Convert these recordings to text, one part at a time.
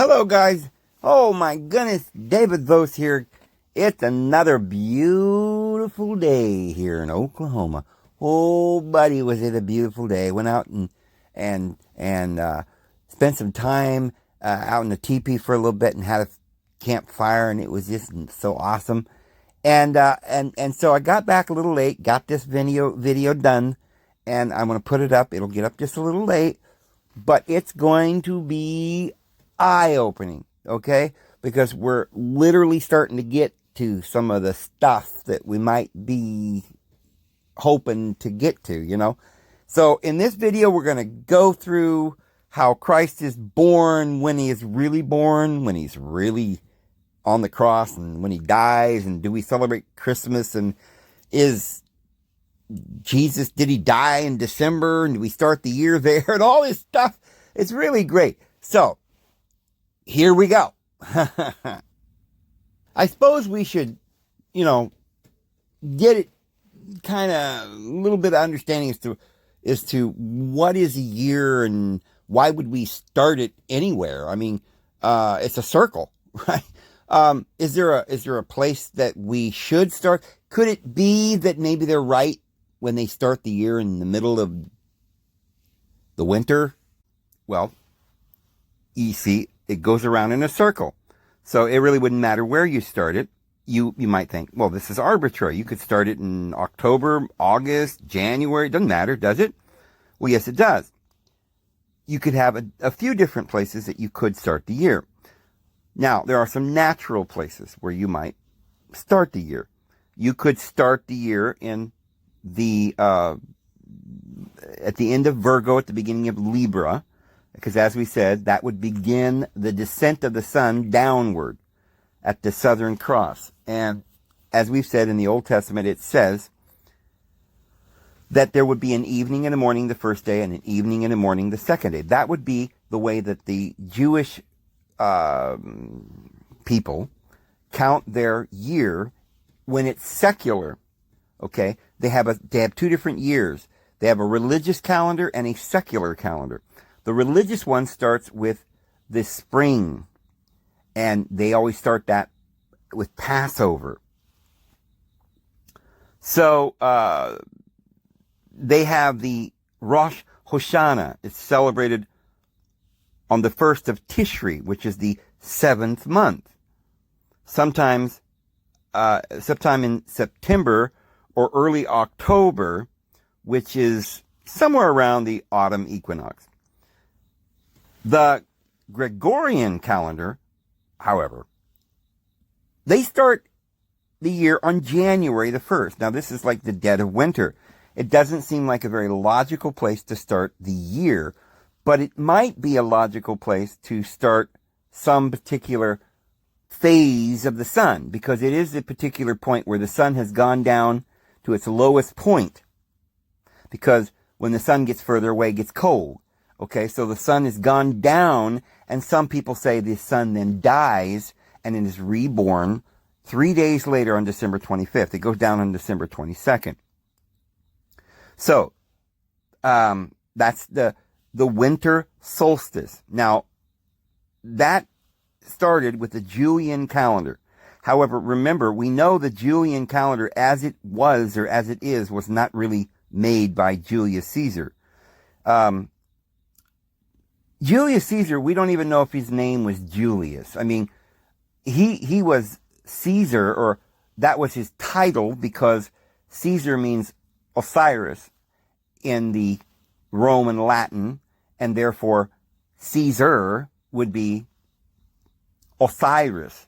Hello, guys. Oh, my goodness. David Vos here. It's another beautiful day here in Oklahoma. Oh, buddy, was it a beautiful day. Went out and spent some time out in the teepee for a little bit and had a campfire, and it was just so awesome. And so I got back a little late, got this video done, and I'm going to put it up. It'll get up just a little late, but it's going to be eye-opening, okay? Because we're literally starting to get to some of the stuff that we might be hoping to get to, you know? So in this video, we're going to go through how Christ is born, when he is really born, when he's really on the cross, and when he dies, and do we celebrate Christmas, and is Jesus, did he die in December, and do we start the year there, and all this stuff. It's really great. So, here we go. I suppose we should, get it kind of a little bit of understanding as to what is a year and why would we start it anywhere. I mean, it's a circle, right? Is there a place that we should start? Could it be that maybe they're right when they start the year in the middle of the winter? Well, you see, it goes around in a circle. So it really wouldn't matter where you start it. You might think, well, this is arbitrary. You could start it in October, August, January. It doesn't matter, does it? Well, yes, it does. You could have a few different places that you could start the year. Now, there are some natural places where you might start the year. You could start the year in at the end of Virgo, at the beginning of Libra, because as we said, that would begin the descent of the sun downward at the Southern Cross. And as we've said in the Old Testament, it says that there would be an evening and a morning the first day and an evening and a morning the second day. That would be the way that the Jewish people count their year when it's secular. Okay, they have two different years. They have a religious calendar and a secular calendar. The religious one starts with the spring, and they always start that with Passover. So they have the Rosh Hashanah. It's celebrated on the 1st of Tishri, which is the 7th month. Sometime in September or early October, which is somewhere around the autumn equinox. The Gregorian calendar, however, they start the year on January the 1st. Now, this is like the dead of winter. It doesn't seem like a very logical place to start the year, but it might be a logical place to start some particular phase of the sun, because it is a particular point where the sun has gone down to its lowest point. Because when the sun gets further away, it gets cold. Okay, so the sun has gone down, and some people say the sun then dies and it is reborn 3 days later on December 25th. It goes down on December 22nd. So, that's the winter solstice. Now, that started with the Julian calendar. However, remember, we know the Julian calendar as it was, or as it is, was not really made by Julius Caesar. Julius Caesar, we don't even know if his name was Julius. I mean, he was Caesar, or that was his title, because Caesar means Osiris in the Roman Latin, and therefore Caesar would be Osiris,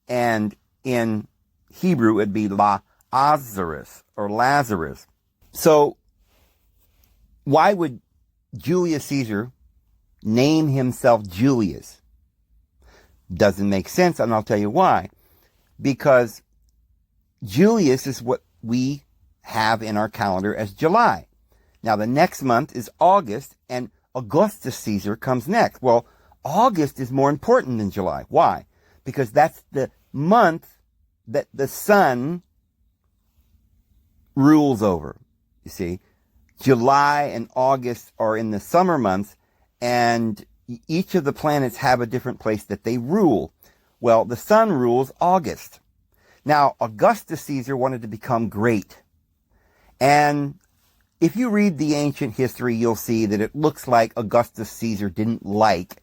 and in Hebrew it'd be Lazarus or Lazarus. So why would Julius Caesar name himself Julius? Doesn't make sense, and I'll tell you why. Because Julius is what we have in our calendar as July. Now, the next month is August, and Augustus Caesar comes next. Well, August is more important than July. Why? Because that's the month that the sun rules over. You see, July and August are in the summer months, and each of the planets have a different place that they rule. Well, the sun rules August. Now, Augustus Caesar wanted to become great. And if you read the ancient history, you'll see that it looks like Augustus Caesar didn't like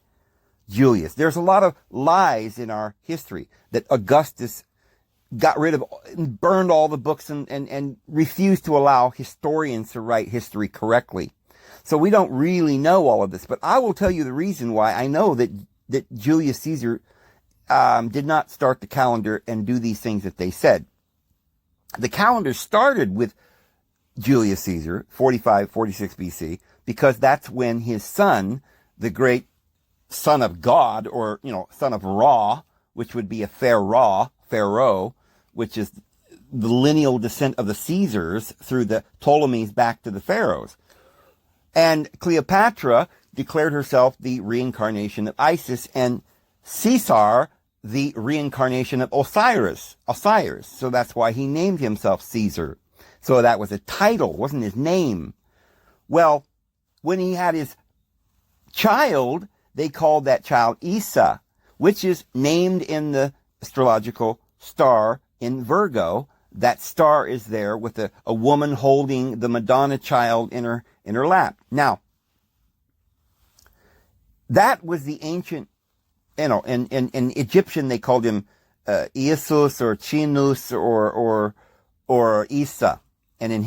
Julius. There's a lot of lies in our history that Augustus got rid of and burned all the books and refused to allow historians to write history correctly. So we don't really know all of this, but I will tell you the reason why I know that Julius Caesar did not start the calendar and do these things that they said. The calendar started with Julius Caesar, 45, 46 BC, because that's when his son, the great son of God, or, son of Ra, which would be a Pharaoh, which is the lineal descent of the Caesars through the Ptolemies back to the Pharaohs. And Cleopatra declared herself the reincarnation of Isis, and Caesar the reincarnation of Osiris. So that's why he named himself Caesar. So that was a title, wasn't his name. Well, when he had his child, they called that child Isa, which is named in the astrological star in Virgo. That star is there with a woman holding the Madonna child in her lap. Now, that was the ancient, in Egyptian they called him IESU or Chinus or Isa. And in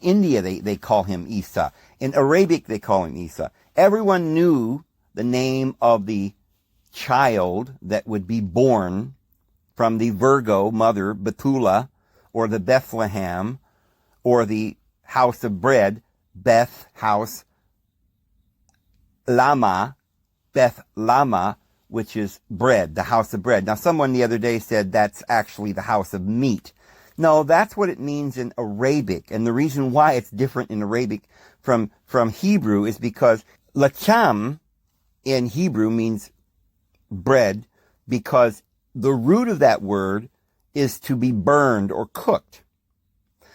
India they call him Isa. In Arabic they call him Isa. Everyone knew the name of the child that would be born from the Virgo mother, Betula, or the Bethlehem, or the house of bread, Beth house, Lama, Beth Lama, which is bread, the house of bread. Now, someone the other day said that's actually the house of meat. No, that's what it means in Arabic. And the reason why it's different in Arabic from Hebrew is because lacham in Hebrew means bread, because the root of that word is to be burned or cooked.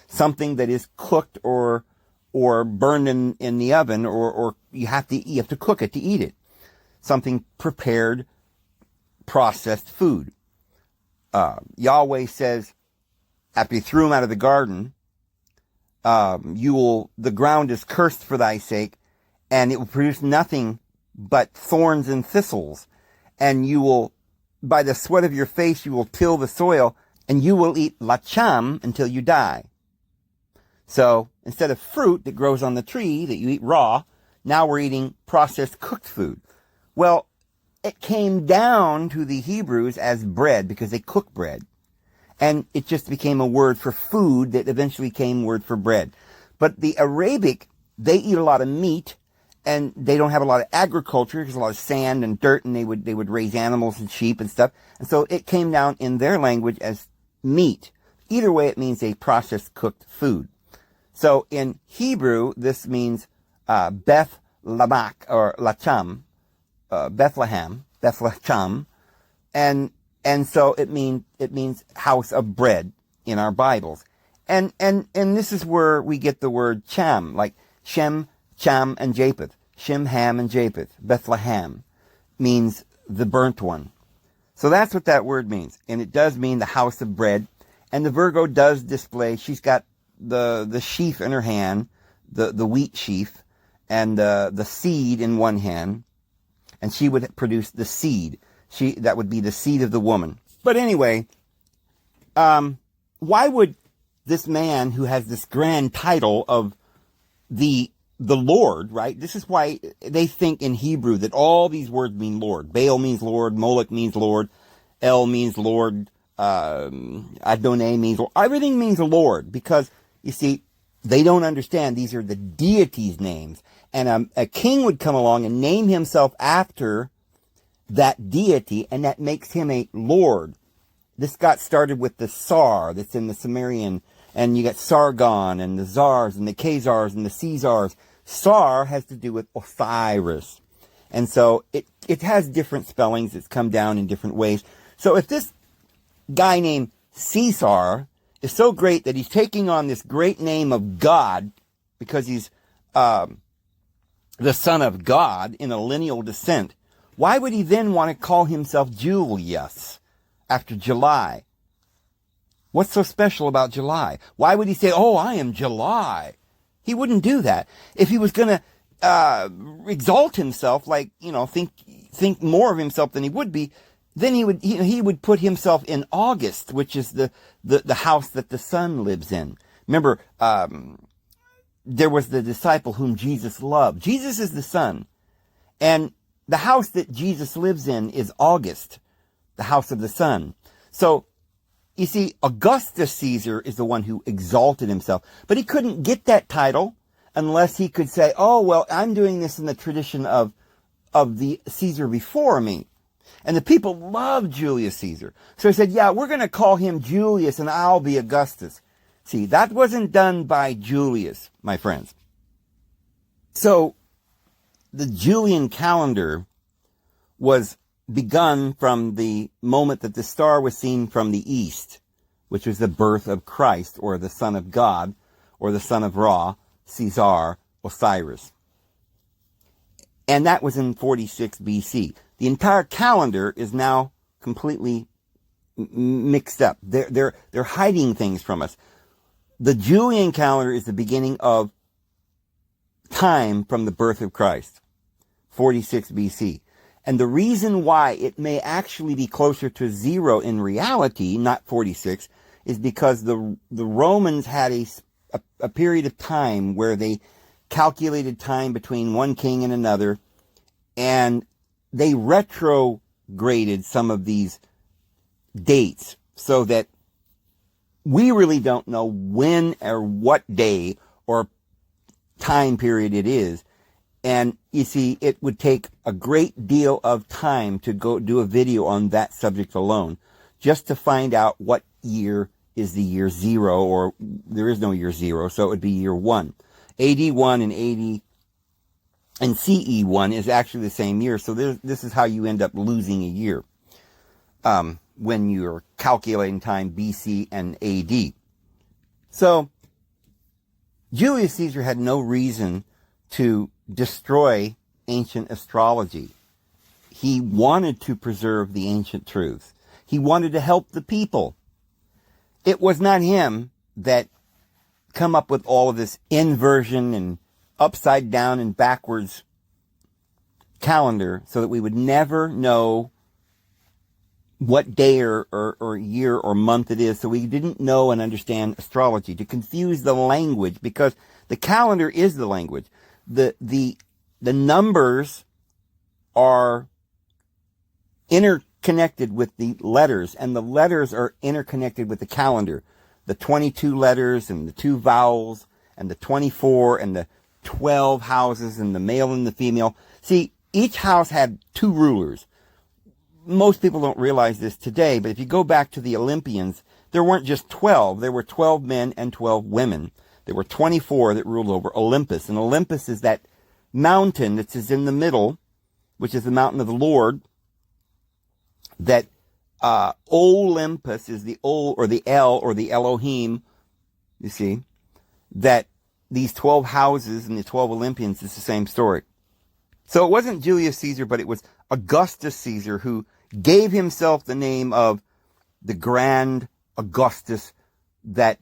Something that is cooked or burned in the oven, or you have to cook it to eat it. Something prepared, processed food. Yahweh says, after he threw him out of the garden, the ground is cursed for thy sake, and it will produce nothing but thorns and thistles. And you will, by the sweat of your face, you will till the soil, and you will eat lacham until you die. So, instead of fruit that grows on the tree that you eat raw, now we're eating processed cooked food. Well, it came down to the Hebrews as bread because they cook bread. And it just became a word for food that eventually became a word for bread. But the Arabic, they eat a lot of meat, and they don't have a lot of agriculture. There's a lot of sand and dirt, and they would raise animals and sheep and stuff. And so it came down in their language as meat. Either way, it means a processed cooked food. So in Hebrew, this means Beth Lamak, or Lacham, Bethlehem, and so it means house of bread in our Bibles. And this is where we get the word Cham, like Shem, Cham, and Japheth. Shem, Ham, and Japheth. Bethlehem means the burnt one. So that's what that word means. And it does mean the house of bread. And the Virgo does display, she's got the sheaf in her hand, the wheat sheaf, and the seed in one hand. And she would produce the seed. That would be the seed of the woman. But anyway, why would this man who has this grand title of the Lord, right? This is why they think in Hebrew that all these words mean Lord. Baal means Lord, Moloch means Lord, El means Lord, Adonai means Lord. Everything means a Lord, because, you see, they don't understand these are the deities' names. And a king would come along and name himself after that deity, and that makes him a lord. This got started with the Tsar that's in the Sumerian, and you got Sargon and the Tsars and the Khazars and the Caesars. Tsar has to do with Osiris. And so it has different spellings. It's come down in different ways. So if this guy named Caesar is so great that he's taking on this great name of God because he's the Son of God in a lineal descent, why would he then want to call himself Julius after July? What's so special about July? Why would he say, oh, I am July? He wouldn't do that. If he was going to exalt himself, like, think more of himself than he would be, then he would put himself in August, which is the house that the sun lives in. Remember, there was the disciple whom Jesus loved. Jesus is the sun. And the house that Jesus lives in is August, the house of the sun. So, you see, Augustus Caesar is the one who exalted himself. But he couldn't get that title unless he could say, oh, well, I'm doing this in the tradition of the Caesar before me. And the people loved Julius Caesar. So he said, yeah, we're going to call him Julius and I'll be Augustus. See, that wasn't done by Julius, my friends. So, the Julian calendar was begun from the moment that the star was seen from the east, which was the birth of Christ, or the Son of God, or the Son of Ra, Caesar, Osiris. And that was in 46 BC. The entire calendar is now completely mixed up. They're hiding things from us. The Julian calendar is the beginning of time from the birth of Christ, 46 BC. And the reason why it may actually be closer to 0 in reality, not 46, is because the Romans had a period of time where they calculated time between one king and another, and they retrograded some of these dates so that we really don't know when or what day or time period it is. And you see, it would take a great deal of time to go do a video on that subject alone, just to find out what year is the year 0, or there is no year 0, so it would be year 1. AD 1 and CE 1 is actually the same year, so this is how you end up losing a year when you're calculating time BC and AD. So, Julius Caesar had no reason to destroy ancient astrology. He wanted to preserve the ancient truths. He wanted to help the people. It was not him that come up with all of this inversion and upside down and backwards calendar so that we would never know what day or year or month it is, so we didn't know and understand astrology, to confuse the language, because the calendar is the language. The numbers are interconnected with the letters, and the letters are interconnected with the calendar. The 22 letters and the 2 vowels and the 24 and the 12 houses and the male and the female. See, each house had 2 rulers. Most people don't realize this today, but if you go back to the Olympians, there weren't just 12. There were 12 men and 12 women. There were 24 that ruled over Olympus. And Olympus is that mountain that is in the middle, which is the mountain of the Lord. That Olympus is the O or the L or the Elohim, you see. That these 12 houses and the 12 Olympians is the same story. So it wasn't Julius Caesar, but it was Augustus Caesar who gave himself the name of the Grand Augustus, that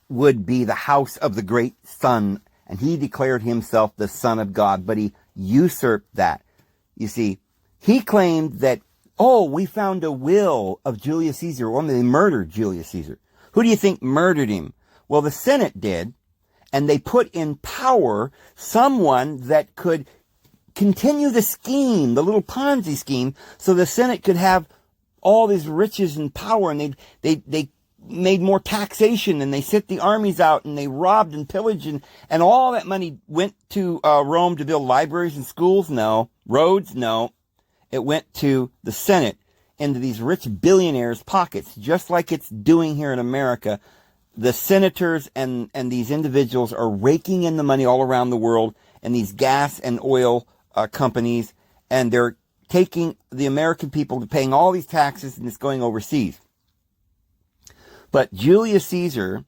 would be the house of the great sun, and he declared himself the Son of God, but he usurped that. You see, he claimed that, oh, we found a will of Julius Caesar, or they murdered Julius Caesar. Who do you think murdered him? Well, the Senate did, and they put in power someone that could continue the scheme, the little Ponzi scheme, so the Senate could have all these riches and power, and they made more taxation, and they sent the armies out, and they robbed and pillaged, and all that money went to Rome to build libraries and schools? No. Roads? No. It went to the Senate, into these rich billionaires' pockets, just like it's doing here in America. The senators and these individuals are raking in the money all around the world, and these gas and oil companies, and they're taking the American people to paying all these taxes, and it's going overseas. But Julius Caesar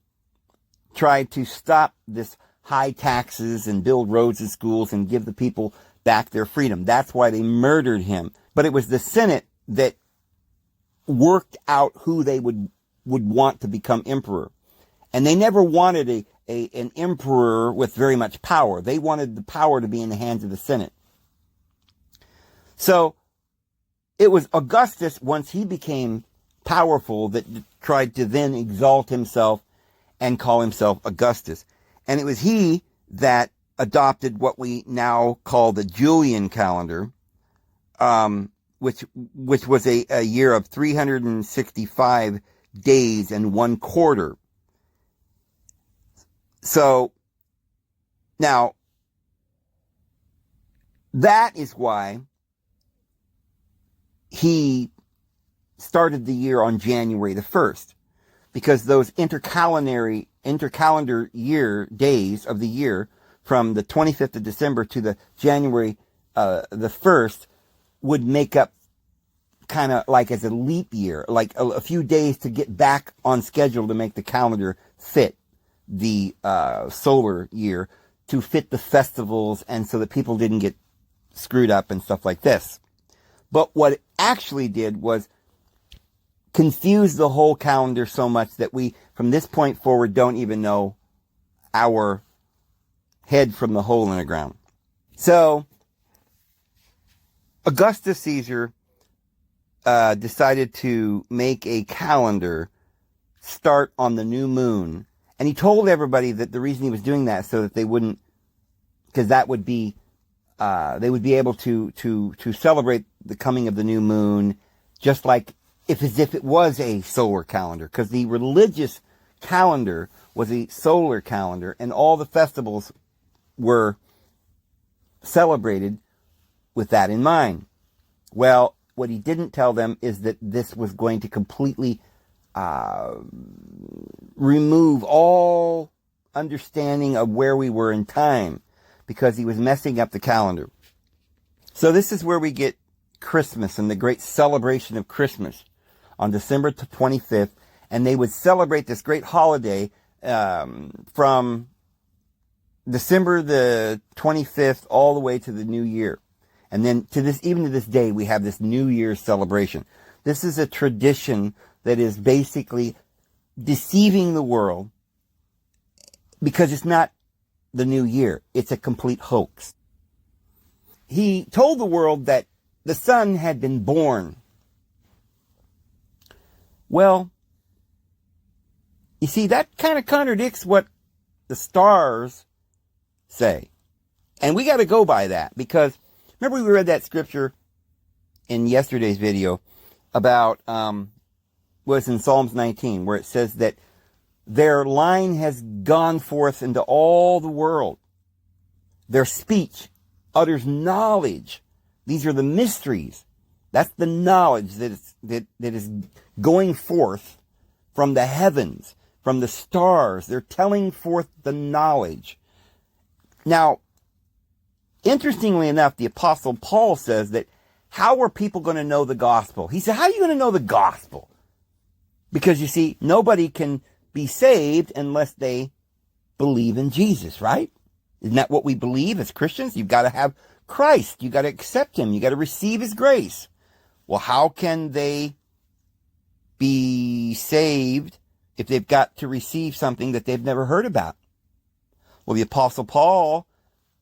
tried to stop this high taxes and build roads and schools and give the people back their freedom. That's why they murdered him. But it was the Senate that worked out who they would want to become emperor. And they never wanted an emperor with very much power. They wanted the power to be in the hands of the Senate. So it was Augustus, once he became powerful, that tried to then exalt himself and call himself Augustus. And it was he that adopted what we now call the Julian calendar, which was a year of 365 days and 1 quarter. So now that is why he started the year on January the 1st, because those intercalendar year days of the year from the 25th of December to the January the 1st would make up kind of like as a leap year, like a few days to get back on schedule to make the calendar fit the solar year, to fit the festivals, and so that people didn't get screwed up and stuff like this. But what it actually did was confuse the whole calendar so much that we, from this point forward, don't even know our head from the hole in the ground. So Augustus Caesar decided to make a calendar start on the new moon. And he told everybody that the reason he was doing that is so that they wouldn't, because that would be, they would be able to celebrate the coming of the new moon, just like as if it was a solar calendar, because the religious calendar was a solar calendar, and all the festivals were celebrated with that in mind. Well, what he didn't tell them is that this was going to completely remove all understanding of where we were in time, because he was messing up the calendar. So this is where we get Christmas and the great celebration of Christmas on December 25th. And they would celebrate this great holiday from December the 25th all the way to the New Year. And then even to this day, we have this New Year's celebration. This is a tradition that is basically deceiving the world, because it's not the new year. It's a complete hoax. He told the world that the sun had been born. Well, you see, that kind of contradicts what the stars say. And we got to go by that, because remember we read that scripture in yesterday's video about was in Psalms 19, where it says that their line has gone forth into all the world. Their speech utters knowledge. These are the mysteries. That's the knowledge that is going forth from the heavens, from the stars. They're telling forth the knowledge. Now, interestingly enough, the Apostle Paul says that how are people going to know the gospel? He said, how are you going to know the gospel? Because you see, nobody can be saved unless they believe in Jesus, right? Isn't that what we believe as Christians? You've got to have Christ. You've got to accept him. You've got to receive his grace. Well, how can they be saved if they've got to receive something that they've never heard about? Well, the Apostle Paul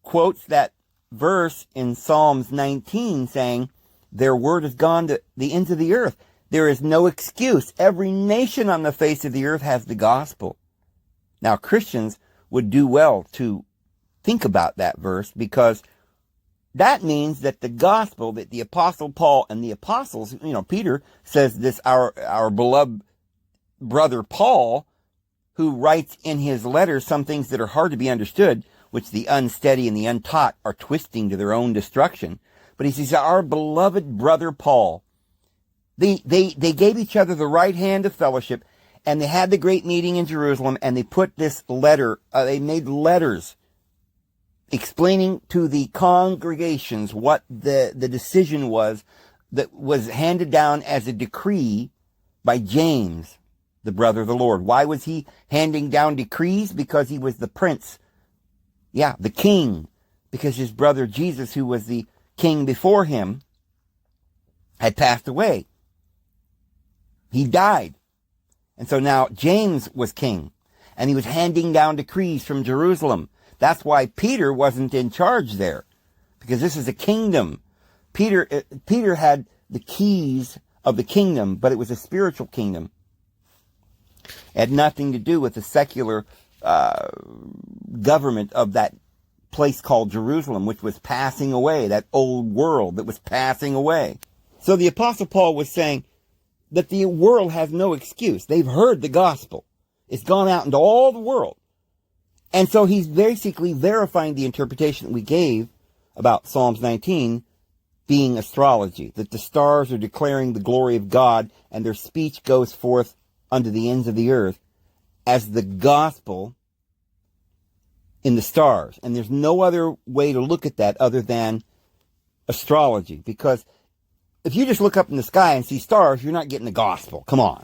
quotes that verse in Psalms 19 saying, their word has gone to the ends of the earth. There is no excuse. Every nation on the face of the earth has the gospel. Now, Christians would do well to think about that verse, because that means that the gospel that the Apostle Paul and the apostles, Peter says this, our beloved brother Paul, who writes in his letters some things that are hard to be understood, which the unsteady and the untaught are twisting to their own destruction. But he says, our beloved brother Paul, they gave each other the right hand of fellowship, and they had the great meeting in Jerusalem, and they put this letter, they made letters explaining to the congregations what the decision was that was handed down as a decree by James, the brother of the Lord. Why was he handing down decrees? Because he was the prince Yeah, the king, because his brother Jesus, who was the king before him, had passed away. He died. And so now James was king, and he was handing down decrees from Jerusalem. That's why Peter wasn't in charge there, because this is a kingdom. Peter had the keys of the kingdom, but it was a spiritual kingdom. It had nothing to do with the secular government of that place called Jerusalem, which was passing away, that old world that was passing away. So the Apostle Paul was saying that the world has no excuse. They've heard the gospel. It's gone out into all the world. And so he's basically verifying the interpretation that we gave about Psalms 19 being astrology, that the stars are declaring the glory of God and their speech goes forth unto the ends of the earth as the gospel in the stars. And there's no other way to look at that other than astrology, because if you just look up in the sky and see stars, you're not getting the gospel. Come on.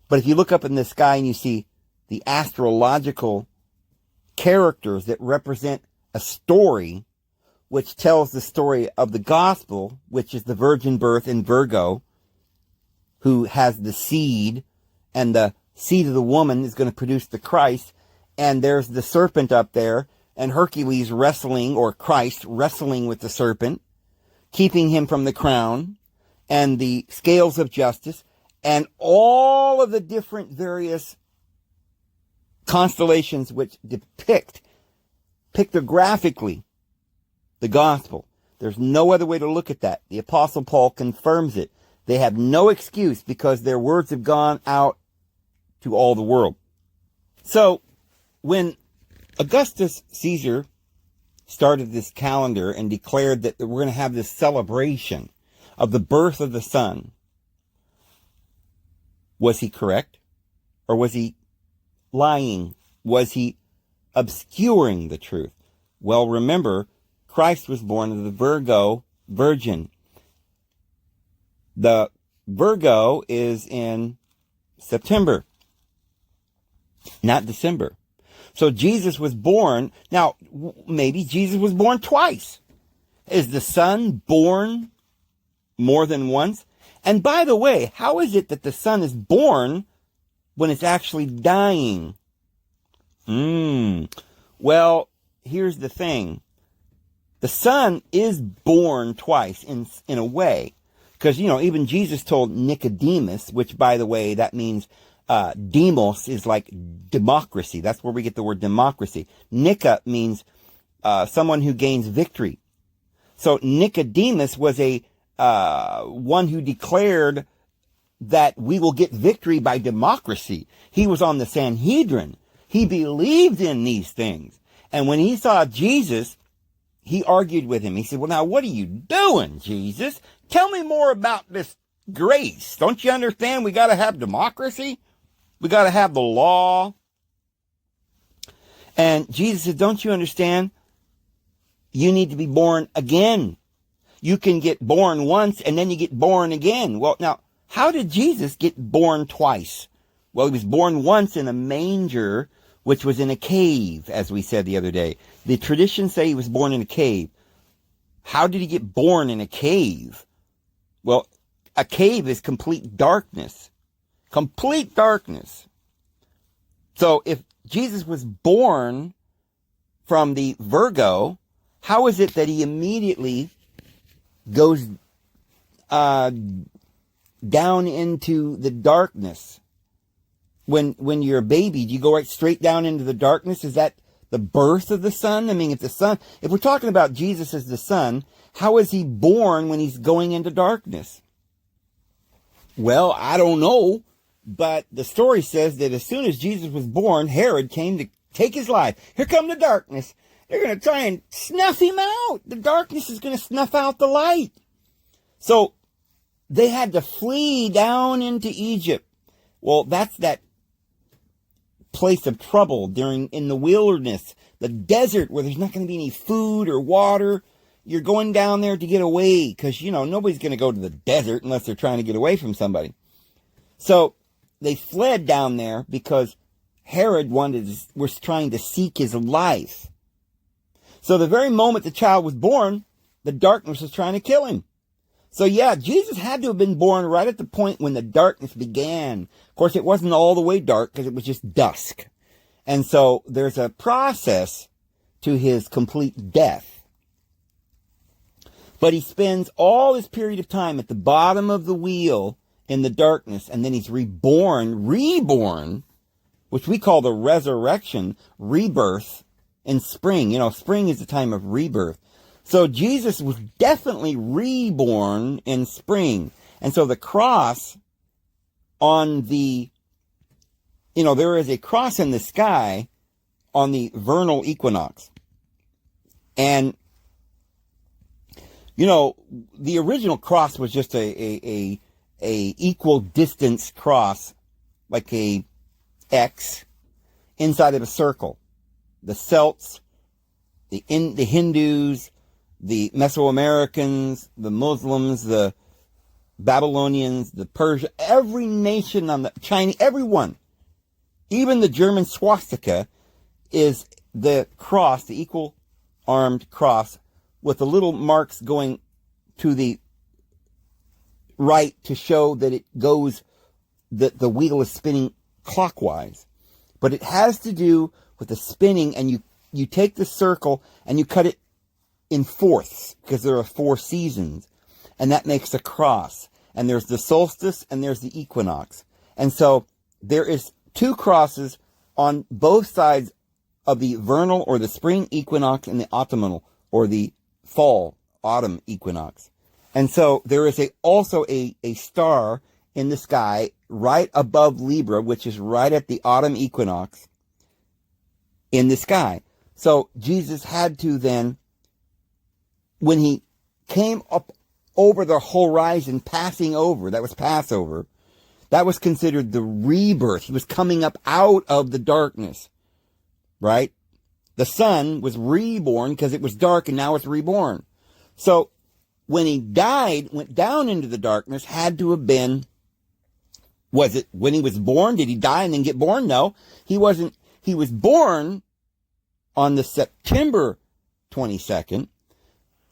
But if you look up in the sky and you see the astrological characters that represent a story, which tells the story of the gospel, which is the virgin birth in Virgo, who has the seed, and the seed of the woman is going to produce the Christ, and there's the serpent up there, and Hercules wrestling, or Christ wrestling with the serpent, keeping him from the crown, and the scales of justice, and all of the different various constellations which depict pictographically the gospel. There's no other way to look at that. The Apostle Paul confirms it. They have no excuse because their words have gone out to all the world. So when Augustus Caesar started this calendar and declared that we're going to have this celebration of the birth of the sun, was he correct? Or was he lying? Was he obscuring the truth? Well, remember, Christ was born of the Virgo virgin. The Virgo is in September, not December. So Jesus was born. Now, maybe Jesus was born twice. Is the sun born more than once? And by the way, how is it that the sun is born when it's actually dying? Well, here's the thing. The sun is born twice in a way. Because, even Jesus told Nicodemus, which, by the way, that means demos is like democracy. That's where we get the word democracy. Nika means someone who gains victory. So Nicodemus was a one who declared that we will get victory by democracy. He was on the Sanhedrin. He believed in these things. And when he saw Jesus, he argued with him. He said, well, now, what are you doing, Jesus? Tell me more about this grace. Don't you understand? We got to have democracy. We got to have the law. And Jesus said, don't you understand? You need to be born again. You can get born once and then you get born again. Well, now, how did Jesus get born twice? Well, he was born once in a manger, which was in a cave, as we said the other day. The traditions say he was born in a cave. How did he get born in a cave? Well, a cave is complete darkness. Complete darkness. So if Jesus was born from the Virgo, how is it that he immediately goes down into the darkness? When you're a baby, do you go right straight down into the darkness? Is that the birth of the sun? I mean, if we're talking about Jesus as the sun, how is he born when he's going into darkness? Well, I don't know, but the story says that as soon as Jesus was born, Herod came to take his life. Here come the darkness. They're going to try and snuff him out. The darkness is going to snuff out the light. So they had to flee down into Egypt. Well, that's that place of trouble in the wilderness, the desert where there's not going to be any food or water. You're going down there to get away because, nobody's going to go to the desert unless they're trying to get away from somebody. So they fled down there because Herod was trying to seek his life. So the very moment the child was born, the darkness was trying to kill him. So yeah, Jesus had to have been born right at the point when the darkness began. Of course, it wasn't all the way dark because it was just dusk. And so there's a process to his complete death. But he spends all this period of time at the bottom of the wheel in the darkness, and then he's reborn, which we call the resurrection, rebirth in spring. You know, spring is the time of rebirth. So Jesus was definitely reborn in spring. And so the cross on the, you know, there is a cross in the sky on the vernal equinox. And, you know, the original cross was just a equal distance cross, like a X inside of a circle. The Celts, the Hindus, the Mesoamericans, the Muslims, the Babylonians, the Persia, every nation on the Chinese, everyone, even the German swastika is the cross, the equal armed cross with the little marks going to the right to show that it goes, that the wheel is spinning clockwise. But it has to do with the spinning, and you take the circle and you cut it in fourths, because there are 4 seasons, and that makes a cross. And there's the solstice and there's the equinox. And so there is 2 crosses on both sides of the vernal or the spring equinox and the autumnal or the fall autumn equinox. And so there is also a star in the sky right above Libra, which is right at the autumn equinox in the sky. So Jesus had to then, when he came up over the horizon, passing over, that was Passover, that was considered the rebirth. He was coming up out of the darkness, right? The sun was reborn because it was dark, and now it's reborn. So when he died, went down into the darkness, had to have been, was it when he was born? Did he die and then get born? No, he wasn't. He was born on the September 22nd,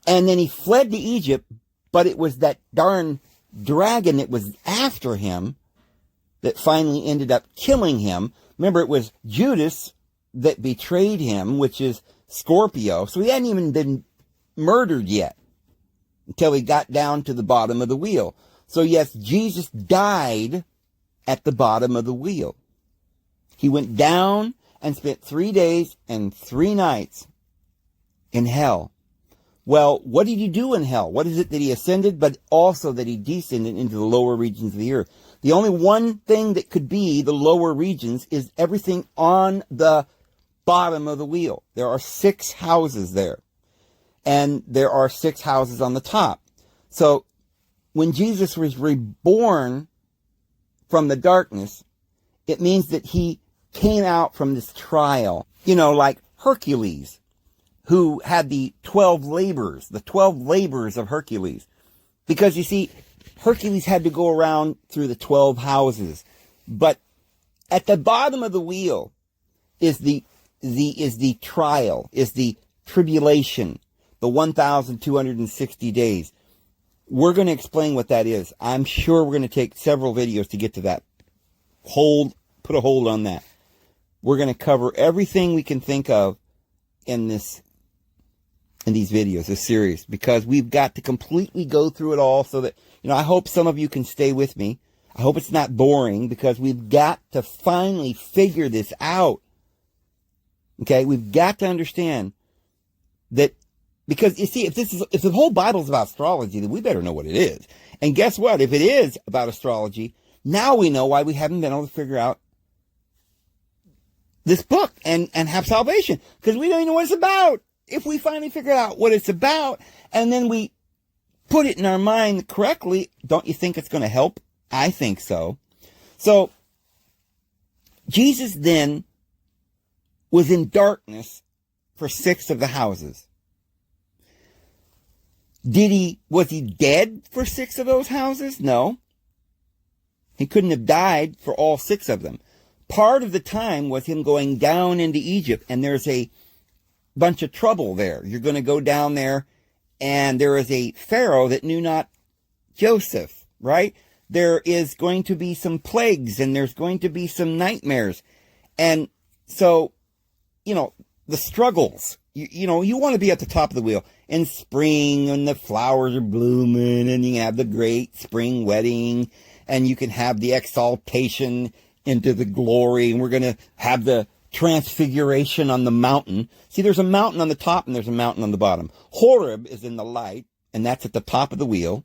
and then he fled to Egypt, but it was that darn dragon that was after him that finally ended up killing him. Remember, it was Judas that betrayed him, which is Scorpio. So he hadn't even been murdered yet until he got down to the bottom of the wheel. So yes, Jesus died at the bottom of the wheel. He went down and spent 3 days and 3 nights in hell. Well, what did he do in hell? What is it that he ascended, but also that he descended into the lower regions of the earth? The only one thing that could be the lower regions is everything on the bottom of the wheel. There are 6 houses there, and there are 6 houses on the top. So when Jesus was reborn from the darkness, it means that he came out from this trial, you know, like Hercules, who had the 12 labors of Hercules. Because you see, Hercules had to go around through the 12 houses. But at the bottom of the wheel is the trial, is the tribulation, the 1,260 days. We're going to explain what that is. I'm sure we're going to take several videos to get to that. Put a hold on that. We're going to cover everything we can think of in these videos, this series, because we've got to completely go through it all so that, you know, I hope some of you can stay with me. I hope it's not boring, because we've got to finally figure this out. Okay? We've got to understand that, because you see, if the whole Bible's about astrology, then we better know what it is. And guess what? If it is about astrology, now we know why we haven't been able to figure out this book and have salvation, because we don't even know what it's about. If we finally figure out what it's about, and then we put it in our mind correctly, don't you think it's going to help? I think so. So, Jesus then was in darkness for 6 of the houses. Was he dead for 6 of those houses? No. He couldn't have died for all 6 of them. Part of the time was him going down into Egypt, and there's a bunch of trouble there. You're going to go down there, and there is a Pharaoh that knew not Joseph, right? There is going to be some plagues, and there's going to be some nightmares. And so, the struggles, you want to be at the top of the wheel. In spring, and the flowers are blooming, and you have the great spring wedding, and you can have the exaltation into the glory, and we're going to have the transfiguration on the mountain. See, there's a mountain on the top, and there's a mountain on the bottom. Horeb is in the light, and that's at the top of the wheel,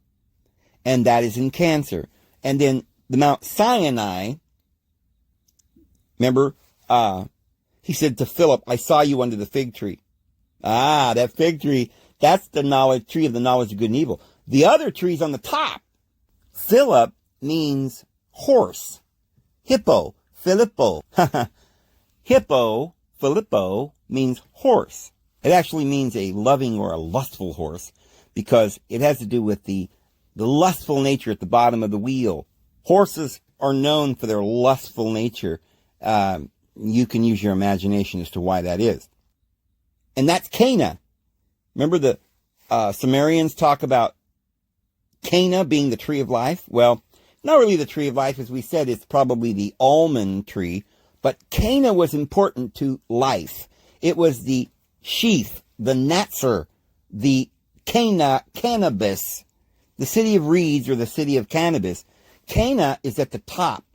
and that is in Cancer. And then the Mount Sinai, remember, he said to Philip, I saw you under the fig tree. That fig tree, that's the tree of the knowledge of good and evil. The other tree's on the top. Philip means horse. Hippo, Philippo. Hippo, Philippo, means horse. It actually means a loving or a lustful horse, because it has to do with the lustful nature at the bottom of the wheel. Horses are known for their lustful nature. You can use your imagination as to why that is. And that's Cana. Remember the Sumerians talk about Cana being the tree of life? Well, not really the tree of life. As we said, it's probably the almond tree. But Cana was important to life. It was the sheath, the natzer, the cannabis, the city of reeds, or the city of cannabis. Cana is at the top.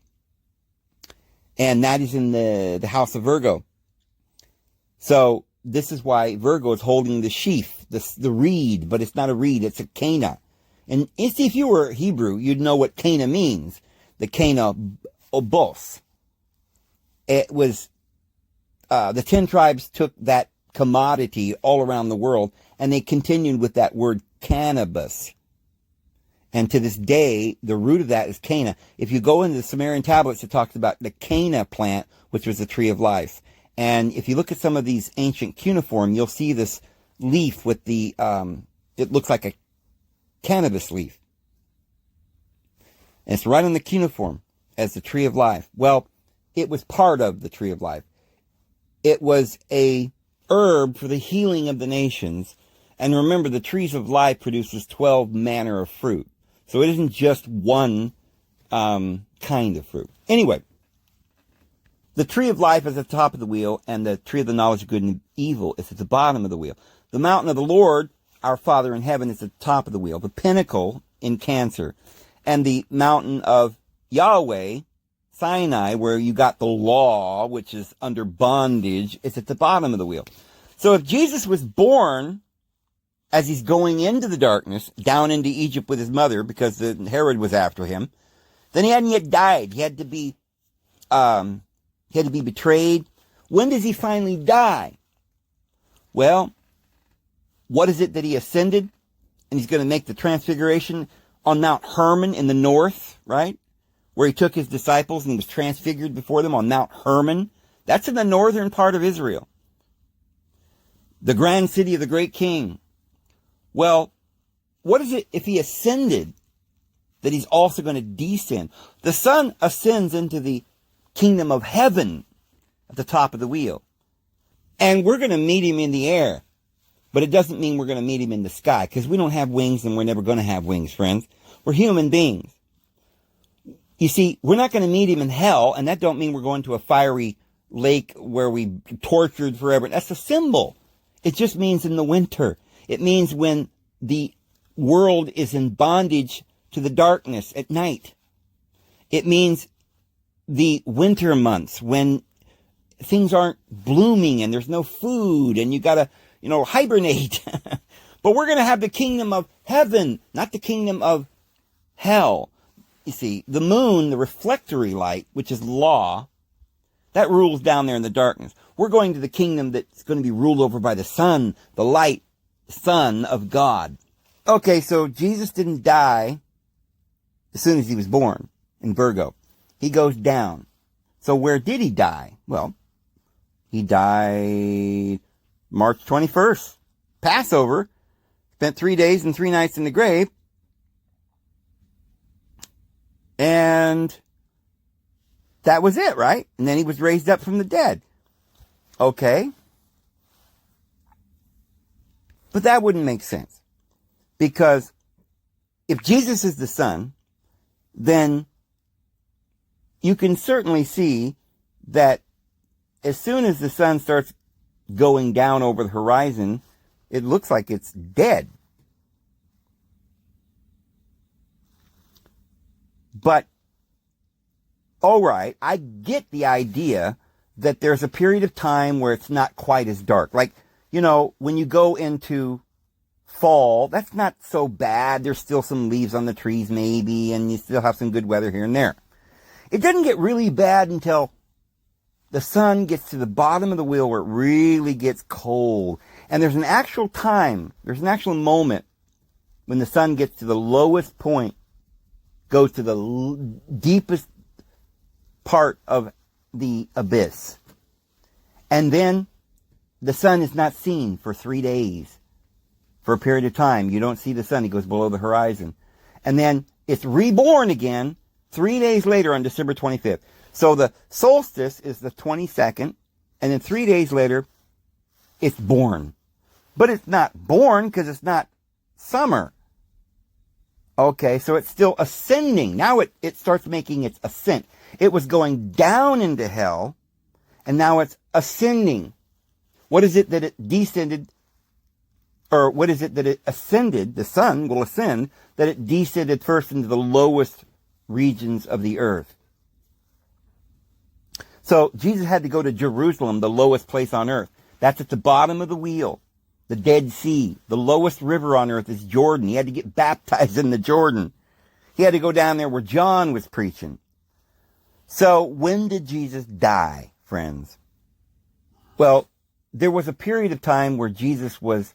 And that is in the house of Virgo. So this is why Virgo is holding the sheaf, the reed, but it's not a reed, it's a Cana. And if you were Hebrew, you'd know what Cana means. The Cana obos. It was, the 10 tribes took that commodity all around the world, and they continued with that word cannabis. And to this day, the root of that is Cana. If you go into the Sumerian tablets, it talks about the Cana plant, which was the tree of life. And if you look at some of these ancient cuneiform, you'll see this leaf with the, it looks like a cannabis leaf. And it's right on the cuneiform as the tree of life. Well, it was part of the tree of life. It was a herb for the healing of the nations. And remember, the trees of life produces 12 manner of fruit. So it isn't just one kind of fruit. Anyway, the tree of life is at the top of the wheel, and the tree of the knowledge of good and evil is at the bottom of the wheel. The mountain of the Lord, our Father in heaven, is at the top of the wheel. The pinnacle in Cancer. And the mountain of Yahweh, Sinai, where you got the law, which is under bondage, is at the bottom of the wheel. So if Jesus was born as he's going into the darkness, down into Egypt with his mother, because Herod was after him, then he hadn't yet died. He had to be betrayed. When does he finally die? Well, what is it that he ascended? And he's going to make the transfiguration on Mount Hermon in the north, right? Where he took his disciples and he was transfigured before them on Mount Hermon. That's in the northern part of Israel. The grand city of the great king. Well, what is it if he ascended that he's also going to descend? The Son ascends into the kingdom of heaven at the top of the wheel. And we're going to meet him in the air. But it doesn't mean we're going to meet him in the sky, because we don't have wings and we're never going to have wings, friends. We're human beings. You see, we're not going to meet him in hell, and that don't mean we're going to a fiery lake where we tortured forever. That's a symbol. It just means in the winter. It means when the world is in bondage to the darkness at night. It means the winter months when things aren't blooming and there's no food and you gotta, hibernate. But we're going to have the kingdom of heaven, not the kingdom of hell. You see, the moon, the reflectory light, which is law, that rules down there in the darkness. We're going to the kingdom that's going to be ruled over by the sun, the light, Son of God. Okay, so Jesus didn't die as soon as he was born in Virgo. He goes down. So where did he die? Well, he died March 21st. Passover. Spent 3 days and 3 nights in the grave. And that was it, right? And then he was raised up from the dead. Okay. But that wouldn't make sense. Because if Jesus is the sun, then you can certainly see that as soon as the sun starts going down over the horizon, it looks like it's dead. But, all right, I get the idea that there's a period of time where it's not quite as dark. Like, you know, when you go into fall, that's not so bad. There's still some leaves on the trees maybe, and you still have some good weather here and there. It doesn't get really bad until the sun gets to the bottom of the wheel where it really gets cold. And there's an actual time, there's an actual moment when the sun gets to the lowest point, goes to the deepest part of the abyss. And then the sun is not seen for 3 days. For a period of time, you don't see the sun. It goes below the horizon. And then it's reborn again 3 days later on December 25th. So the solstice is the 22nd, and then 3 days later, it's born. But it's not born because it's not summer. Okay, so it's still ascending. Now it starts making its ascent. It was going down into hell, and now it's ascending. What is it that it descended, or what is it that it ascended? The sun will ascend, that it descended first into the lowest regions of the earth. So Jesus had to go to Jerusalem, the lowest place on earth. That's at the bottom of the wheel. The Dead Sea. The lowest river on earth is Jordan. He had to get baptized in the Jordan. He had to go down there where John was preaching. So when did Jesus die, friends? Well, there was a period of time where Jesus was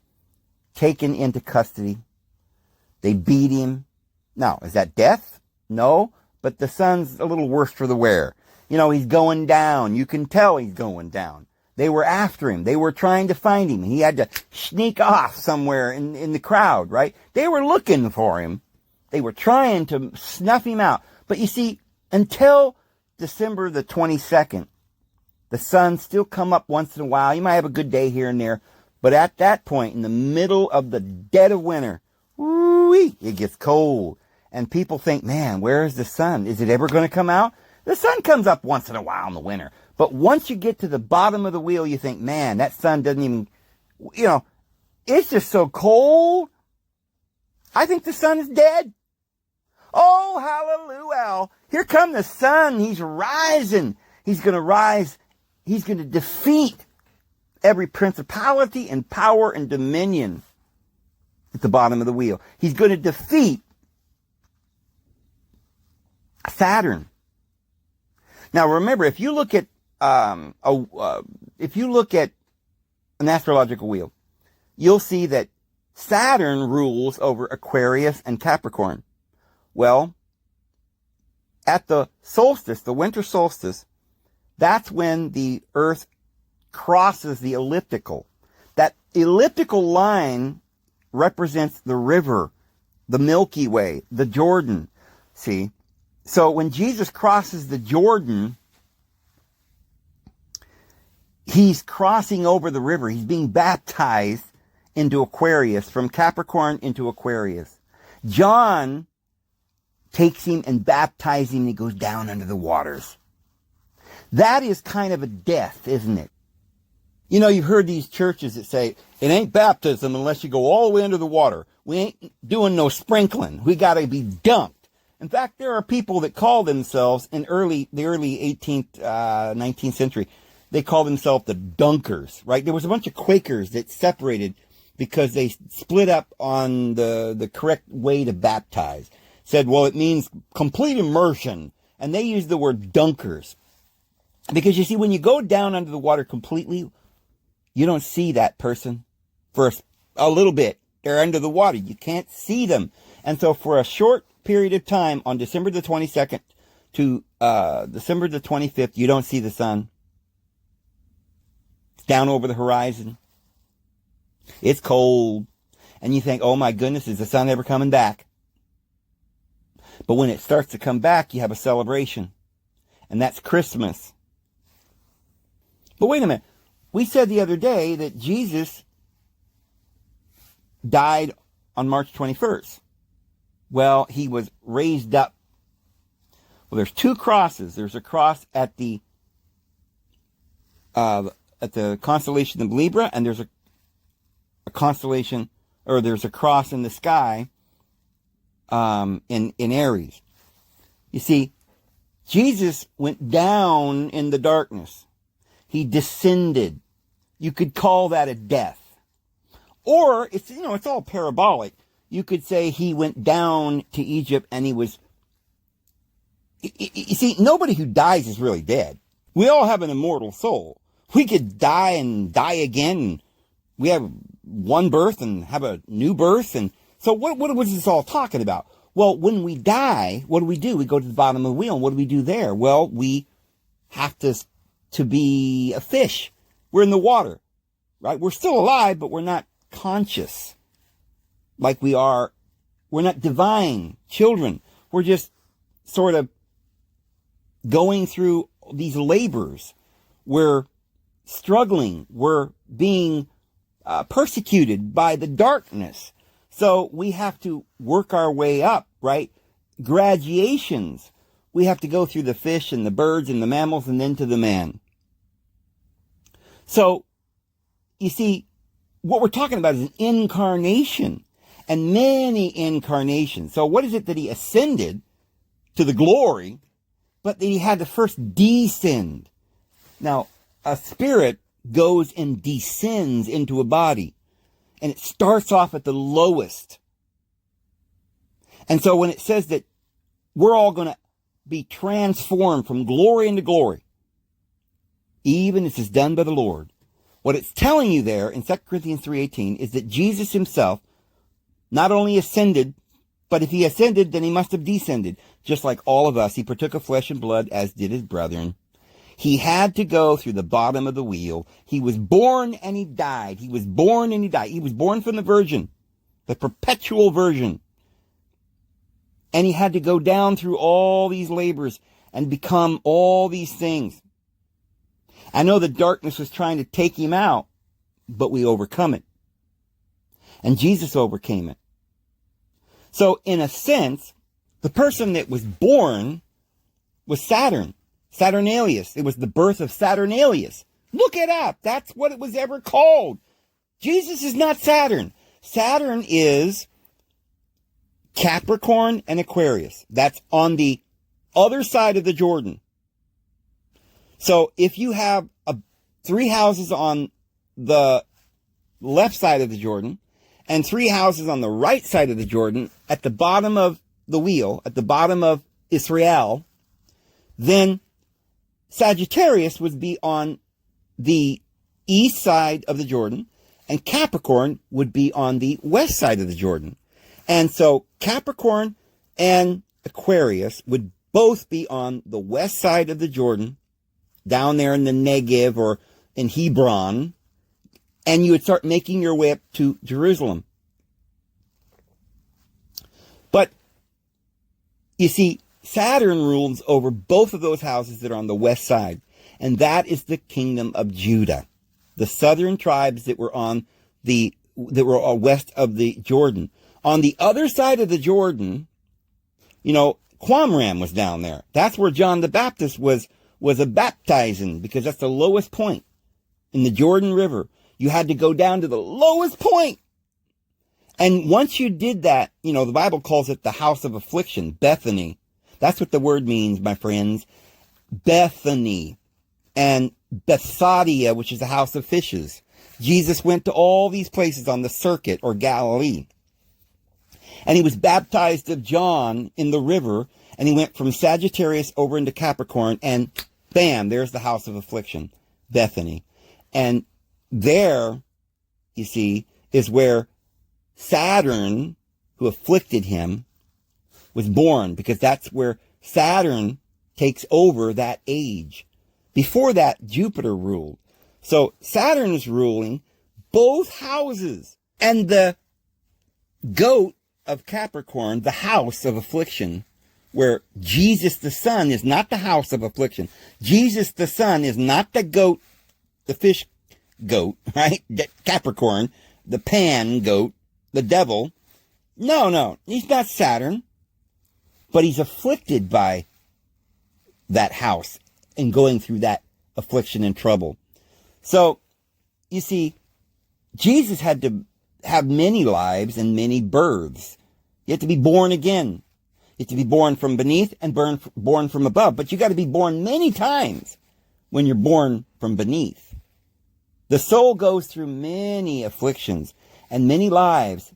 taken into custody. They beat him. Now, is that death? No, but the sun's a little worse for the wear. You know, he's going down. You can tell he's going down. They were after him. They were trying to find him. He had to sneak off somewhere in the crowd, right? They were looking for him. They were trying to snuff him out. But you see, until December the 22nd, the sun still come up once in a while. You might have a good day here and there. But at that point, in the middle of the dead of winter, woo-wee, it gets cold. And people think, man, where is the sun? Is it ever going to come out? The sun comes up once in a while in the winter. But once you get to the bottom of the wheel, you think, man, that sun doesn't even, you know, it's just so cold. I think the sun is dead. Oh, hallelujah. Here come the sun. He's rising. He's going to rise. He's going to defeat every principality and power and dominion at the bottom of the wheel. He's going to defeat Saturn. Now remember, if you look at an astrological wheel, you'll see that Saturn rules over Aquarius and Capricorn. Well, at the solstice, the winter solstice, that's when the Earth crosses the elliptical. That elliptical line represents the river, the Milky Way, the Jordan. See? So when Jesus crosses the Jordan, he's crossing over the river. He's being baptized into Aquarius, from Capricorn into Aquarius. John takes him and baptizes him, and he goes down under the waters. That is kind of a death, isn't it? You know, you've heard these churches that say, it ain't baptism unless you go all the way under the water. We ain't doing no sprinkling. We got to be dunked. In fact, there are people that call themselves, in the early 18th, 19th century, they call themselves the dunkers, right? There was a bunch of Quakers that separated because they split up on the correct way to baptize. Said, well, it means complete immersion. And they used the word dunkers. Because you see, when you go down under the water completely, you don't see that person for a little bit. They're under the water. You can't see them. And so for a short period of time, on December the 22nd to December the 25th, you don't see the sun. It's down over the horizon. It's cold. And you think, oh my goodness, is the sun ever coming back? But when it starts to come back, you have a celebration. And that's Christmas. But wait a minute. We said the other day that Jesus died on March 21st? Well, he was raised up. Well, there's two crosses. There's a cross at the constellation of Libra, and there's a constellation, or there's a cross in the sky in Aries. You see, Jesus went down in the darkness. He descended. You could call that a death. Or, it's all parabolic. You could say he went down to Egypt and he was... You see, nobody who dies is really dead. We all have an immortal soul. We could die and die again. And we have one birth and have a new birth. And so what was this all talking about? Well, when we die, what do? We go to the bottom of the wheel. And what do we do there? Well, we have to be a fish. We're in the water, right? We're still alive, but we're not conscious like we are. We're not divine children. We're just sort of going through these labors. We're struggling. We're being persecuted by the darkness. So we have to work our way up, right? Gradations. We have to go through the fish and the birds and the mammals and then to the man. So, you see, what we're talking about is an incarnation and many incarnations. So what is it that he ascended to the glory, but that he had to first descend? Now, a spirit goes and descends into a body, and it starts off at the lowest. And so when it says that we're all going to be transformed from glory into glory, even as is done by the Lord, what it's telling you there in 2 Corinthians 3:18 is that Jesus himself not only ascended, but if he ascended, then he must have descended. Just like all of us, he partook of flesh and blood, as did his brethren. He had to go through the bottom of the wheel. He was born and he died. He was born and he died. He was born from the Virgin, the perpetual Virgin. And he had to go down through all these labors and become all these things. I know the darkness was trying to take him out, but we overcome it. And Jesus overcame it. So in a sense, the person that was born was Saturn. Saturnalius. It was the birth of Saturnalius. Look it up. That's what it was ever called. Jesus is not Saturn. Saturn is Capricorn and Aquarius. That's on the other side of the Jordan. So if you have 3 houses on the left side of the Jordan and 3 houses on the right side of the Jordan at the bottom of the wheel, at the bottom of Israel, then Sagittarius would be on the east side of the Jordan and Capricorn would be on the west side of the Jordan. And so Capricorn and Aquarius would both be on the west side of the Jordan, down there in the Negev or in Hebron, and you would start making your way up to Jerusalem. But, you see, Saturn rules over both of those houses that are on the west side, and that is the kingdom of Judah, the southern tribes that were west of the Jordan. On the other side of the Jordan, Qumran was down there. That's where John the Baptist was a baptizing, because that's the lowest point in the Jordan River. You had to go down to the lowest point. And once you did that, the Bible calls it the house of affliction, Bethany. That's what the word means, my friends. Bethany. And Bethsaida, which is the house of fishes. Jesus went to all these places on the circuit, or Galilee. And he was baptized of John in the river, and he went from Sagittarius over into Capricorn, and bam, there's the house of affliction, Bethany. And there, you see, is where Saturn, who afflicted him, was born, because that's where Saturn takes over that age. Before that, Jupiter ruled. So Saturn is ruling both houses. And the goat of Capricorn, the house of affliction, where Jesus the Son is not the house of affliction. Jesus the Son is not the goat, the fish goat, right? Capricorn, the pan goat. the devil. No, he's not Saturn. But he's afflicted by that house and going through that affliction and trouble. So, you see, Jesus had to have many lives and many births. You have to be born again. You have to be born from beneath and born from above. But you got to be born many times when you're born from beneath. The soul goes through many afflictions and many lives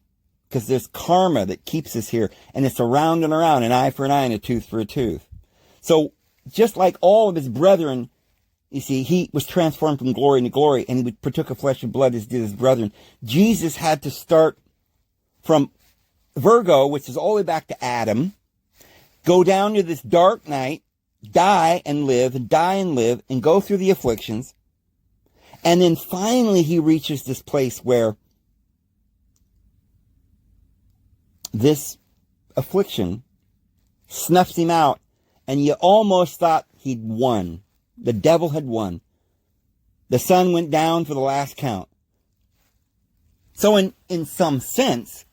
because there's karma that keeps us here. And it's around and around, an eye for an eye and a tooth for a tooth. So just like all of his brethren, you see, he was transformed from glory into glory, and he partook of flesh and blood as did his brethren. Jesus had to start from Virgo, which is all the way back to Adam, go down to this dark night, die and live, and go through the afflictions. And then finally he reaches this place where this affliction snuffs him out, and you almost thought he'd won. The devil had won. The sun went down for the last count. So in some sense,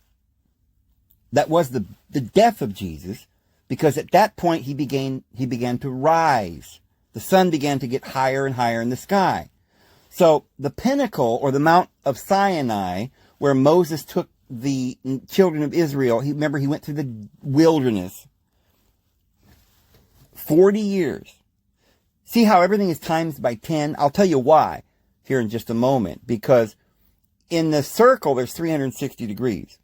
that was the death of Jesus, because at that point he began to rise. The sun began to get higher and higher in the sky. So the pinnacle, or the Mount of Sinai, where Moses took the children of Israel, he went through the wilderness. 40 years. See how everything is times by 10? I'll tell you why here in just a moment. Because in the circle, there's 360 degrees.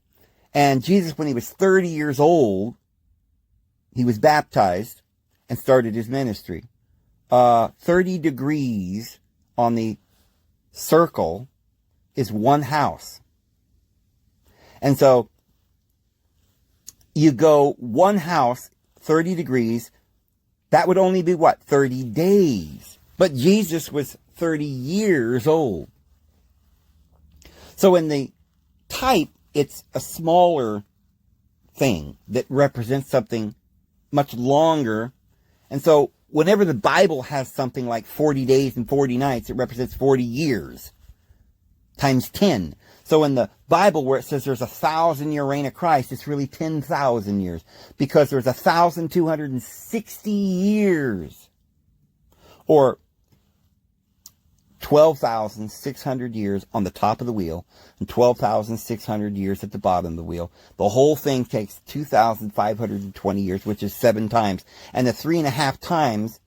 And Jesus, when he was 30 years old, he was baptized and started his ministry. 30 degrees on the circle is one house. And so you go one house, 30 degrees, that would only be what? 30 days. But Jesus was 30 years old. So in the type, it's a smaller thing that represents something much longer. And so whenever the Bible has something like 40 days and 40 nights, it represents 40 years times 10. So in the Bible where it says there's 1,000-year reign of Christ, it's really 10,000 years, because there's 1,260 years, or 12,600 years on the top of the wheel and 12,600 years at the bottom of the wheel. The whole thing takes 2,520 years, which is 7 times. And the 3.5 times,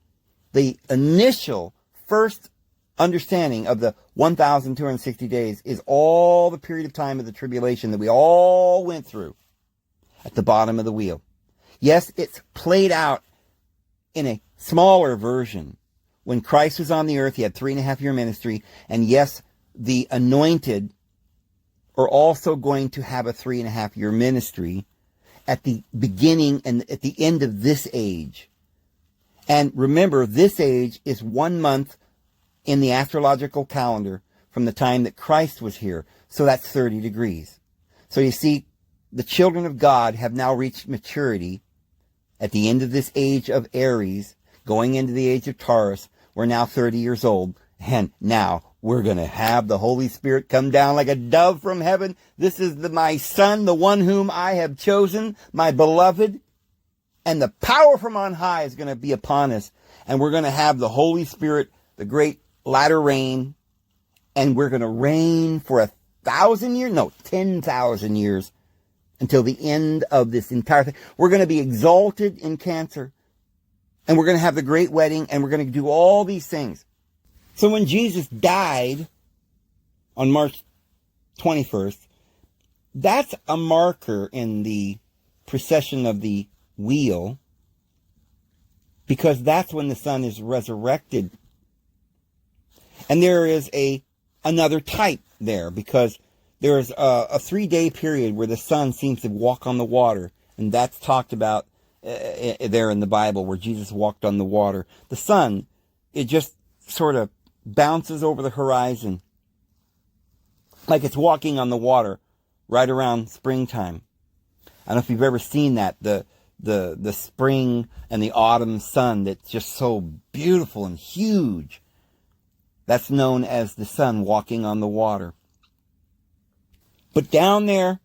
the initial first understanding of the 1,260 days is all the period of time of the tribulation that we all went through at the bottom of the wheel. Yes, it's played out in a smaller version. When Christ was on the earth, he had 3.5-year ministry. And yes, the anointed are also going to have a 3.5-year ministry at the beginning and at the end of this age. And remember, this age is 1 month in the astrological calendar from the time that Christ was here. So that's 30 degrees. So you see, the children of God have now reached maturity at the end of this age of Aries, going into the age of Taurus. We're now 30 years old, and now we're going to have the Holy Spirit come down like a dove from heaven. This is my Son, the one whom I have chosen, my beloved, and the power from on high is going to be upon us, and we're going to have the Holy Spirit, the great latter rain, and we're going to reign for 1,000 years, no, 10,000 years, until the end of this entire thing. We're going to be exalted in Cancer. And we're going to have the great wedding, and we're going to do all these things. So when Jesus died on March 21st, that's a marker in the precession of the wheel, because that's when the sun is resurrected. And there is another type there, because there's a 3-day period where the sun seems to walk on the water, and that's talked about there in the Bible, where Jesus walked on the water. The sun, it just sort of bounces over the horizon like it's walking on the water right around springtime. I don't know if you've ever seen that, the spring and the autumn sun that's just so beautiful and huge. That's known as the sun walking on the water. But down there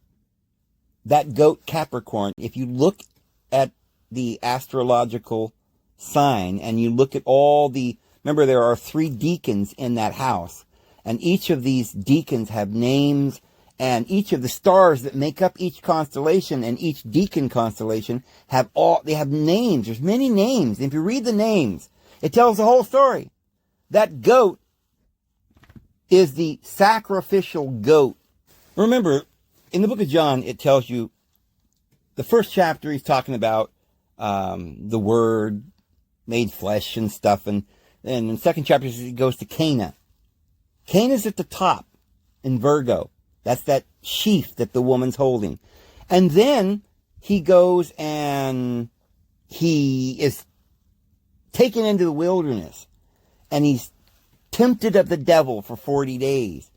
that goat Capricorn, if you look at the astrological sign and you look at remember there are 3 deacons in that house, and each of these deacons have names, and each of the stars that make up each constellation and each deacon constellation have names. There's many names. If you read the names, it tells the whole story. That goat is the sacrificial goat. Remember, in the book of John, it tells you, the first chapter he's talking about the Word made flesh and stuff, and in the second chapter he goes to Cana. Cana's at the top in Virgo. That's that sheaf that the woman's holding. And then he goes and he is taken into the wilderness, and he's tempted of the devil for 40 days.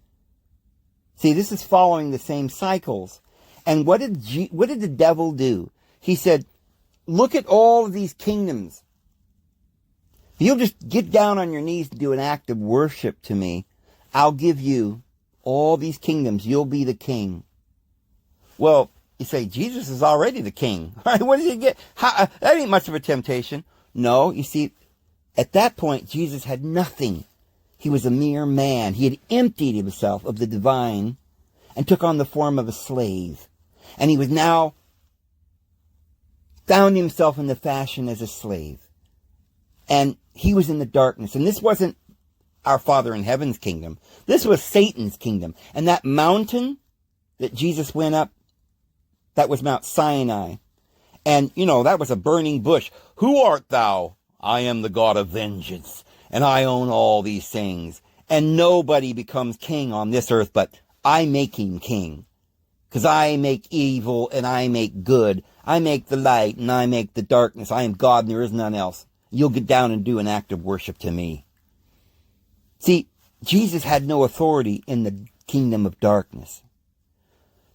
See, this is following the same cycles. And what did the devil do? He said, look at all of these kingdoms. If you'll just get down on your knees and do an act of worship to me, I'll give you all these kingdoms. You'll be the king. Well, you say, Jesus is already the king. All right, what did he get? That ain't much of a temptation. No, you see, at that point, Jesus had nothing. He was a mere man. He had emptied himself of the divine and took on the form of a slave. And he was now found himself in the fashion as a slave. And he was in the darkness. And this wasn't our Father in heaven's kingdom. This was Satan's kingdom. And that mountain that Jesus went up, that was Mount Sinai. And, that was a burning bush. Who art thou? I am the God of vengeance, and I own all these things. And nobody becomes king on this earth, but I make him king. Because I make evil and I make good. I make the light and I make the darkness. I am God and there is none else. You'll get down and do an act of worship to me. See, Jesus had no authority in the kingdom of darkness.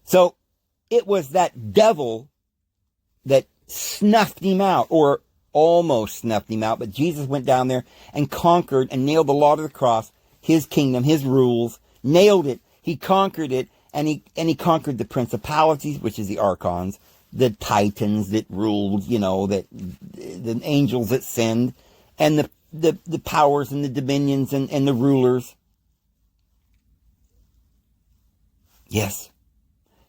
So it was that devil that snuffed him out, or almost snuffed him out, but Jesus went down there and conquered and nailed the law to the cross, his kingdom, his rules, nailed it. He conquered it, and he conquered the principalities, which is the archons, the titans that ruled, that the angels that sinned, and the powers and the dominions and the rulers. Yes,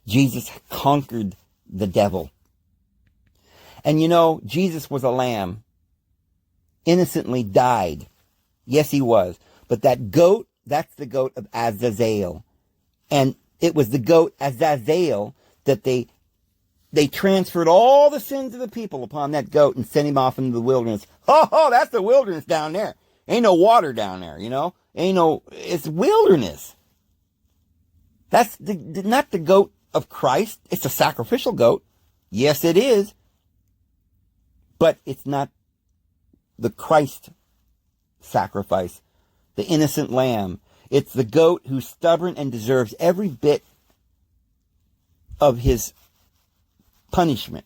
Jesus conquered the devil. And Jesus was a lamb, innocently died. Yes, he was. But that goat, that's the goat of Azazel. And it was the goat Azazel that they transferred all the sins of the people upon that goat and sent him off into the wilderness. Oh, that's the wilderness down there. Ain't no water down there, it's wilderness. That's not the goat of Christ. It's a sacrificial goat. Yes, it is. But it's not the Christ sacrifice, the innocent lamb. It's the goat who's stubborn and deserves every bit of his punishment.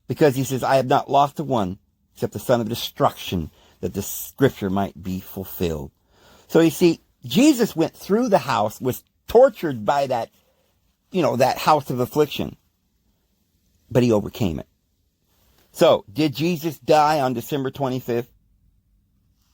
Because he says, I have not lost a one except the son of destruction, that the scripture might be fulfilled. So you see, Jesus went through the house, was tortured by that house of affliction. But he overcame it. So, did Jesus die on December 25th? It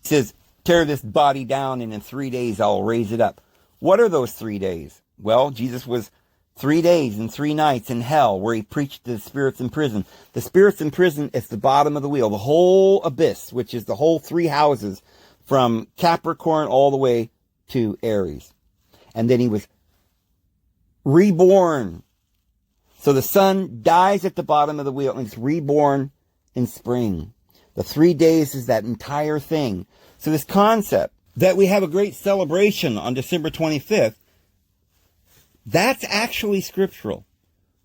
says, tear this body down and in 3 days I'll raise it up. What are those 3 days? Well, Jesus was 3 days and 3 nights in hell where he preached to the spirits in prison. The spirits in prison is the bottom of the wheel, the whole abyss, which is the whole 3 houses from Capricorn all the way to Aries. And then he was reborn. So the sun dies at the bottom of the wheel and it's reborn in spring. The 3 days is that entire thing. So this concept that we have a great celebration on December 25th, that's actually scriptural,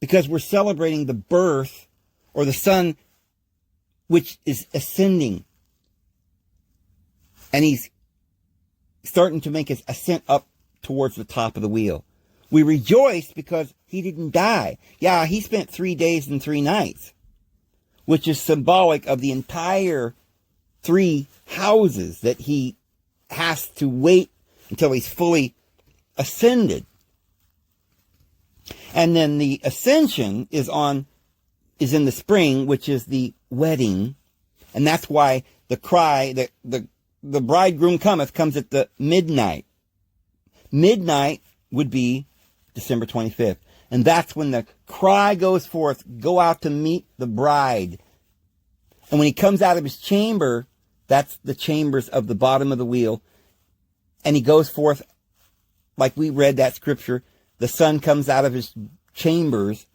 because we're celebrating the birth, or the sun which is ascending. And he's starting to make his ascent up towards the top of the wheel. We rejoice because he didn't die. Yeah, he spent 3 days and 3 nights, which is symbolic of the entire 3 houses that he has to wait until he's fully ascended. And then the ascension is in the spring, which is the wedding. And that's why the cry, the bridegroom cometh, comes at the midnight. Midnight would be December 25th. And that's when the cry goes forth, go out to meet the bride. And when he comes out of his chamber, that's the chambers of the bottom of the wheel. And he goes forth, like we read that scripture, the sun comes out of his chambers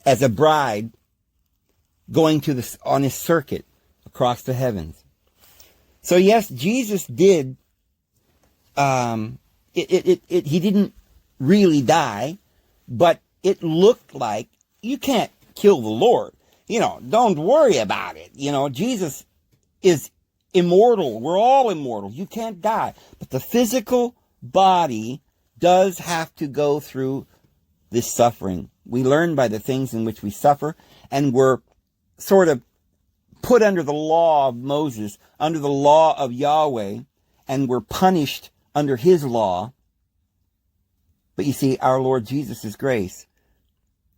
as a bride going on his circuit across the heavens. So yes, Jesus did, he didn't really die, but it looked like you can't kill the Lord. Don't worry about it. Jesus is immortal. We're all immortal. You can't die. But the physical body does have to go through this suffering. We learn by the things in which we suffer, and we're sort of put under the law of Moses, under the law of Yahweh, and we're punished under his law. But you see, our Lord Jesus is grace,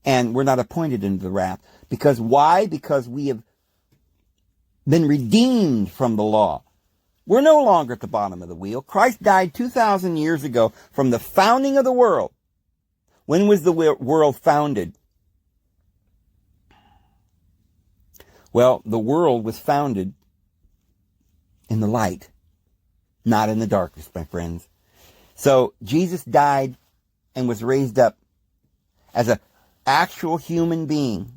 and we're not appointed into the wrath. Because why? Because we have been redeemed from the law. We're no longer at the bottom of the wheel. Christ died 2,000 years ago from the founding of the world. When was the world founded? Well, the world was founded in the light, not in the darkness, my friends. So Jesus died and was raised up as an actual human being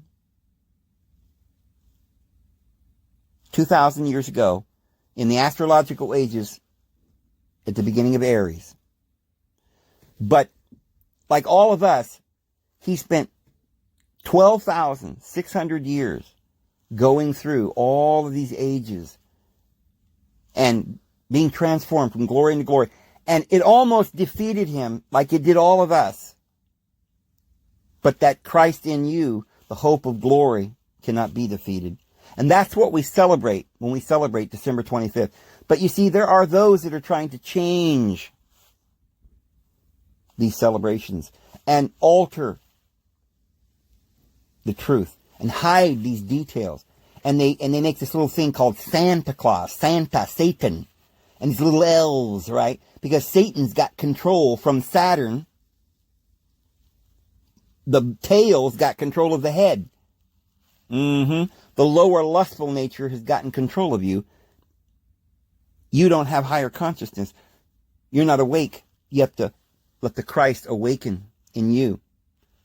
2,000 years ago in the astrological ages at the beginning of Aries. But like all of us, he spent 12,600 years going through all of these ages and being transformed from glory into glory. And it almost defeated him like it did all of us. But that Christ in you, the hope of glory, cannot be defeated. And that's what we celebrate when we celebrate December 25th. But you see, there are those that are trying to change these celebrations and alter the truth and hide these details. And they make this little thing called Santa Claus, Santa, Satan, and these little elves, right? Because Satan's got control from Saturn. The tail's got control of the head. The lower lustful nature has gotten control of you. You don't have higher consciousness. You're not awake. You have to let the Christ awaken in you.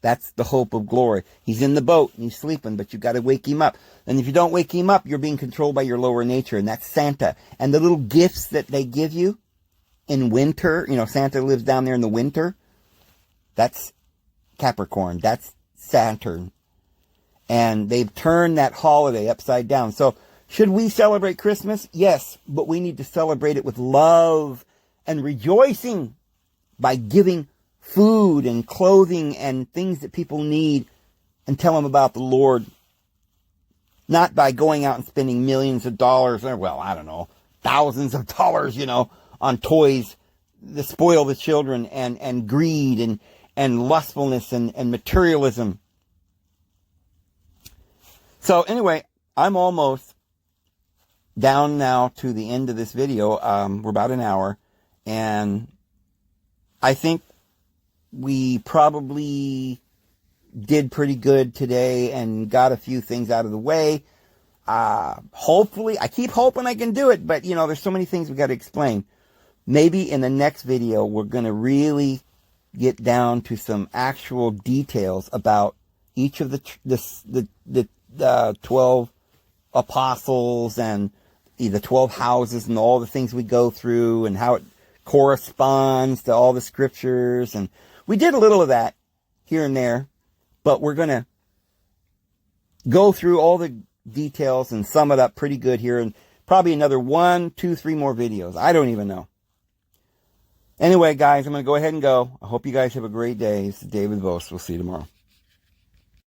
That's the hope of glory. He's in the boat and he's sleeping, but you've got to wake him up. And if you don't wake him up, you're being controlled by your lower nature, and that's Santa. And the little gifts that they give you in winter, Santa lives down there in the winter. That's Capricorn. That's Saturn. And they've turned that holiday upside down. So should we celebrate Christmas? Yes, but we need to celebrate it with love and rejoicing by giving food and clothing and things that people need and tell them about the Lord. Not by going out and spending millions of dollars, or thousands of dollars, on toys that spoil the children, and greed and lustfulness and materialism. So anyway, I'm almost down now to the end of this video. We're about an hour, and I think we probably did pretty good today and got a few things out of the way. Hopefully, I keep hoping I can do it, but there's so many things we got to explain. Maybe in the next video, we're going to really get down to some actual details about each of the 12 apostles and the 12 houses and all the things we go through and how it corresponds to all the scriptures. And we did a little of that here and there, but we're going to go through all the details and sum it up pretty good here, and probably another 1, 2, 3 more videos. I don't even know. Anyway, guys, I'm going to go ahead and go. I hope you guys have a great day. This is David Vos. We'll see you tomorrow.